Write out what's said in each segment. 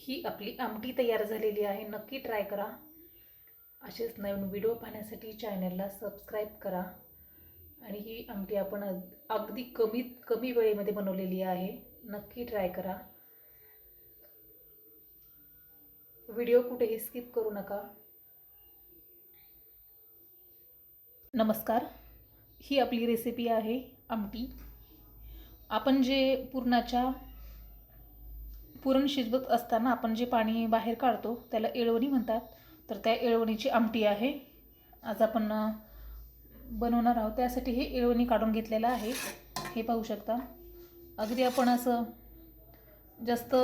ही आपली आमटी तयार झालेली आहे. नक्की ट्राय करा. असेच नवीन व्हिडिओ पाहण्यासाठी चॅनलला सबस्क्राईब करा. आणि ही आमटी आपण अगदी कमी वेळेमध्ये बनवलेली आहे. नक्की ट्राय करा. व्हिडिओ कुठेही स्किप करू नका. नमस्कार. ही आपली रेसिपी आहे आमटी. आपण जे पुरण शिजवत असताना आपण जे पाणी बाहेर काढतो त्याला येळवणी म्हणतात. तर त्या येळवणीची आमटी आहे आज आपण बनवणार आहोत. त्यासाठी हे येळवणी काढून घेतलेलं आहे. हे पाहू शकता. अगदी आपण असं जास्त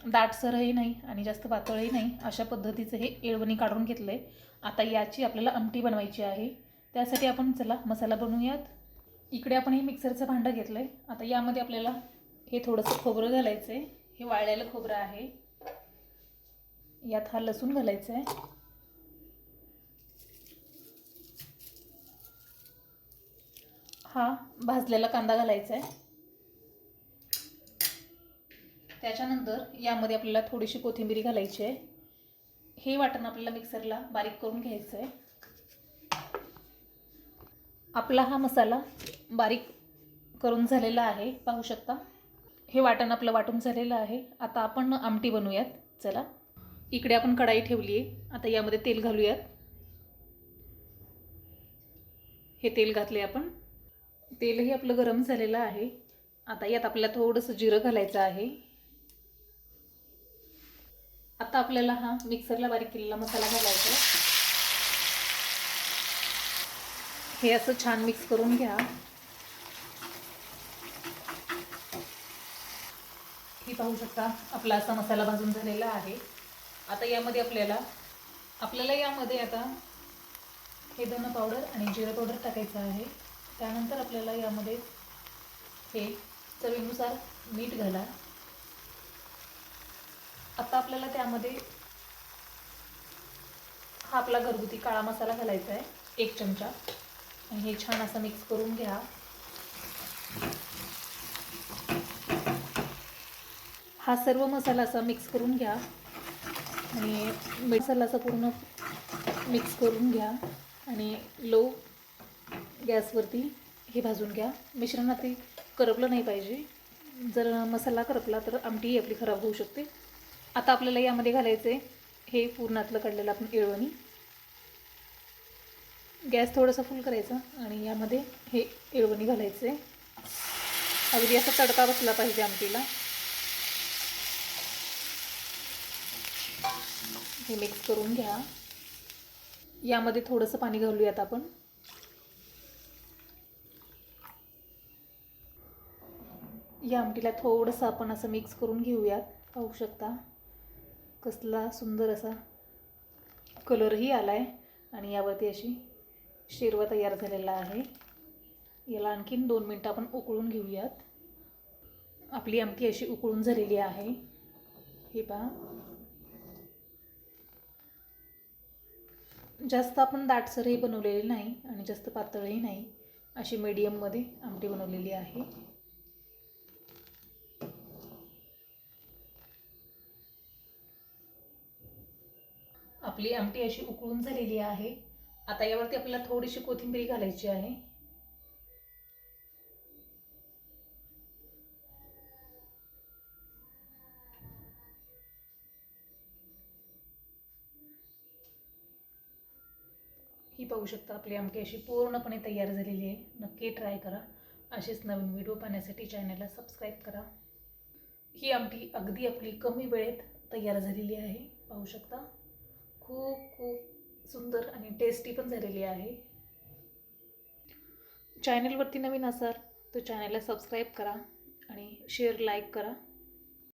दाटसरही नाही आणि जास्त पातळही नाही अशा पद्धतीचं हे येळवणी काढून घेतलं आहे. आता याची आपल्याला आमटी बनवायची आहे. त्यासाठी आपण चला मसाला बनवूयात. इकडे आपण हे मिक्सरचं भांडं घेतलं आहे. आता यामध्ये आपल्याला हे थोडंसं खोबरं घालायचं आहे. हे वाळलेलं खोबरं आहे. यात हा लसूण घालायचा आहे. हा भाजलेला कांदा घालायचा आहे. त्याच्यानंतर यामध्ये आपल्याला थोडीशी कोथिंबीर घालायची आहे. हे वाटण आपल्याला मिक्सरला बारीक करून घ्यायचं आहे. आपला हा मसाला बारीक करून झालेला आहे. पाहू शकता. हे वाटण आपलं वाटून झालेलं आहे. आता आपण आमटी बनवूयात. चला. इकडे आपण कढाई ठेवली आहे. आता यामध्ये तेल घालूयात. हे तेल घातले आपण. तेलही आपलं गरम झालेलं आहे. आता यात आपल्याला थोडंसं जिरं घालायचं आहे. आता आपल्याला हा मिक्सरला बारीक केलेला मसाला घालायचा आहे. हे असं छान मिक्स करून घ्या. ही पाहू शकता आपला असा मसाला भाजून झालेला आहे. आता यामध्ये आपल्याला यामध्ये आता हे धने पावडर आणि जिरे पावडर टाकायचं आहे. त्यानंतर आपल्याला यामध्ये हे चवीनुसार मीठ घाला. आता आपल्याला त्यामध्ये हा आपला घरगुती काळा मसाला घालायचा आहे 1 चमचा. आणि हे छान असं मिक्स करून घ्या. हा सर्व मसाला असा मिक्स करून घ्या आणि मसाला असा पूर्ण मिक्स करून घ्या आणि लो गॅसवरती हे भाजून घ्या. मिश्रणात ते करपलं नाही पाहिजे. जर मसाला करपला तर आमटी आपली खराब होऊ शकते. आता आपल्याला यामध्ये घालायचे हे पूर्णातलं काढलेलं आपण येळवणी. गॅस थोडासा फुल करायचा आणि यामध्ये हे येळवणी घालायचे. अगदी असा तडका बसला पाहिजे आमटीला. हे मिक्स करून घ्या. यामध्ये थोडंसं पाणी घालूयात आपण. या आमटीला थोडंसं आपण असं मिक्स करून घेऊयात. पाहू शकता कसला सुंदर असा कलरही आला आहे आणि यावरती अशी शेरवा तयार झालेला आहे. याला आणखीन 2 मिनटं आपण उकळून घेऊयात. आपली आमटी अशी उकळून झालेली आहे. हे पहा. जास्त आपण दाटसरही बनवलेली नाही आणि जास्त पातळही नाही. अशी मीडियममध्ये आमटी बनवलेली आहे. आपली आमटी अशी उकळून झालेली आहे. आता यावरती आपल्याला थोडीशी कोथिंबीर घालायची आहे. ही पाहू शकता आपली आमटी अशी पूर्णपणे तयार झालेली आहे. नक्की ट्राय करा. असेच नवीन व्हिडिओ पाहण्यासाठी चॅनलला सबस्क्राईब करा. ही आमटी अगदी आपली कमी वेळेत तयार झालेली आहे. पाहू शकता. खूप सुंदर आणि टेस्टी पण झालेली आहे. चॅनलवरती नवीन असाल तर चॅनलला सबस्क्राईब करा आणि शेअर लाईक करा.